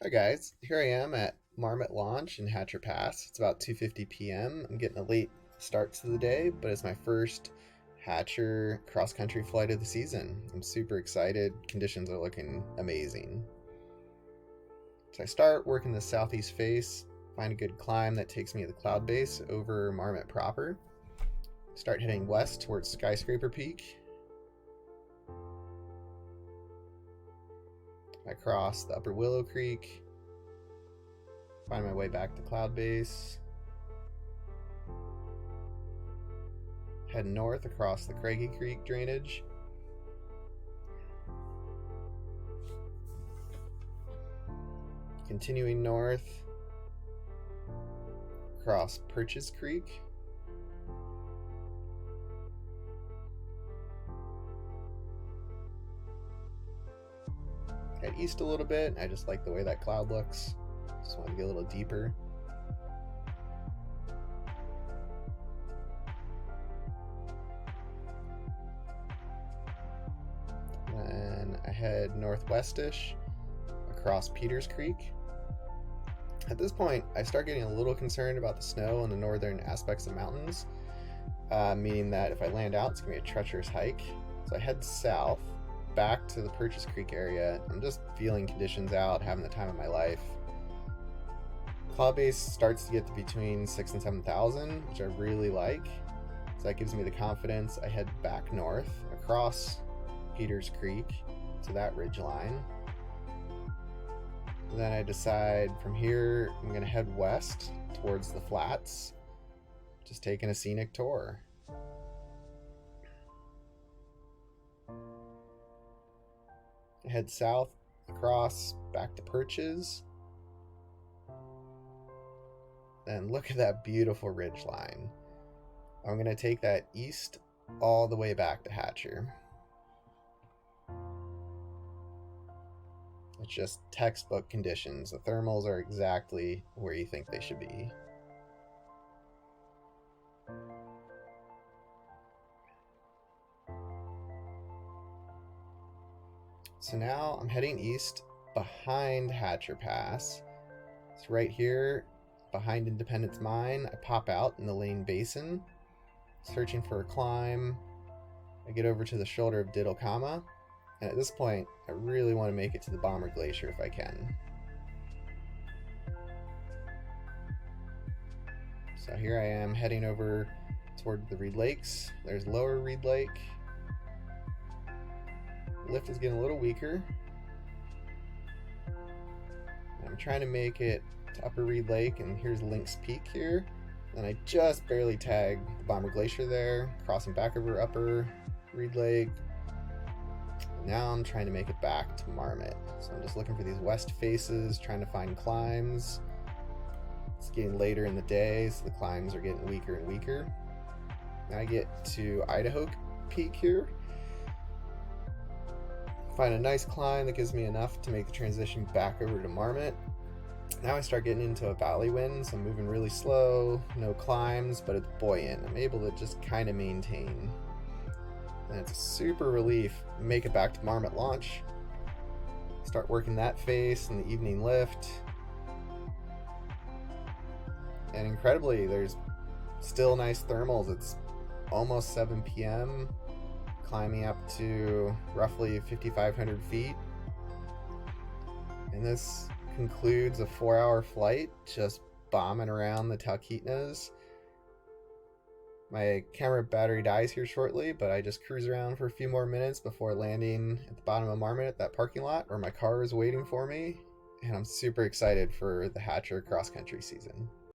Hi guys, here I am at Marmot launch in Hatcher Pass. It's about 2:50 p.m. I'm getting a late start to the day, but it's my first Hatcher cross-country flight of the season. I'm super excited. Conditions are looking amazing. So I start working the southeast face, find a good climb that takes me to the cloud base over Marmot proper. Start heading west towards Skyscraper Peak. I cross the Upper Willow Creek, find my way back to cloud base, head north across the Craigie Creek drainage, continuing north across Purchase Creek, head east a little bit. I just like the way that cloud looks. Just want to get a little deeper. Then I head northwestish across Peters Creek. At this point, I start getting a little concerned about the snow in the northern aspects of mountains, meaning that if I land out, it's going to be a treacherous hike. So I head south back to the Purchase Creek area. I'm just feeling conditions out, having the time of my life. Cloud base starts to get to between 6,000 and 7,000, which I really like. So that gives me the confidence. I head back north across Peters Creek to that ridge line. And then I decide from here I'm going to head west towards the flats, just taking a scenic tour. I head south across back to Purchase. And look at that beautiful ridge line. I'm going to take that east all the way back to Hatcher. It's just textbook conditions. The thermals are exactly where you think they should be. So now I'm heading east behind Hatcher Pass. It's right here behind Independence Mine. I pop out in the Lane Basin, searching for a climb. I get over to the shoulder of Diddlecama, and at this point, I really want to make it to the Bomber Glacier if I can. So here I am heading over toward the Reed Lakes. There's Lower Reed Lake. Lift is getting a little weaker. I'm trying to make it to Upper Reed Lake, and here's Lynx Peak here. And I just barely tagged the Bomber Glacier there, crossing back over Upper Reed Lake. Now I'm trying to make it back to Marmot. So I'm just looking for these west faces, trying to find climbs. It's getting later in the day, so the climbs are getting weaker and weaker. Now I get to Idaho Peak here. Find a nice climb that gives me enough to make the transition back over to Marmot. Now I start getting into a valley wind, so I'm moving really slow, no climbs, but it's buoyant. I'm able to just kind of maintain. And it's a super relief to make it back to Marmot launch. Start working that face in the evening lift. And incredibly, there's still nice thermals. It's almost 7 p.m., climbing up to roughly 5,500 feet. And this concludes a 4-hour flight, just bombing around the Talkeetnas. My camera battery dies here shortly, but I just cruise around for a few more minutes before landing at the bottom of Marmot at that parking lot where my car is waiting for me. And I'm super excited for the Hatcher cross-country season.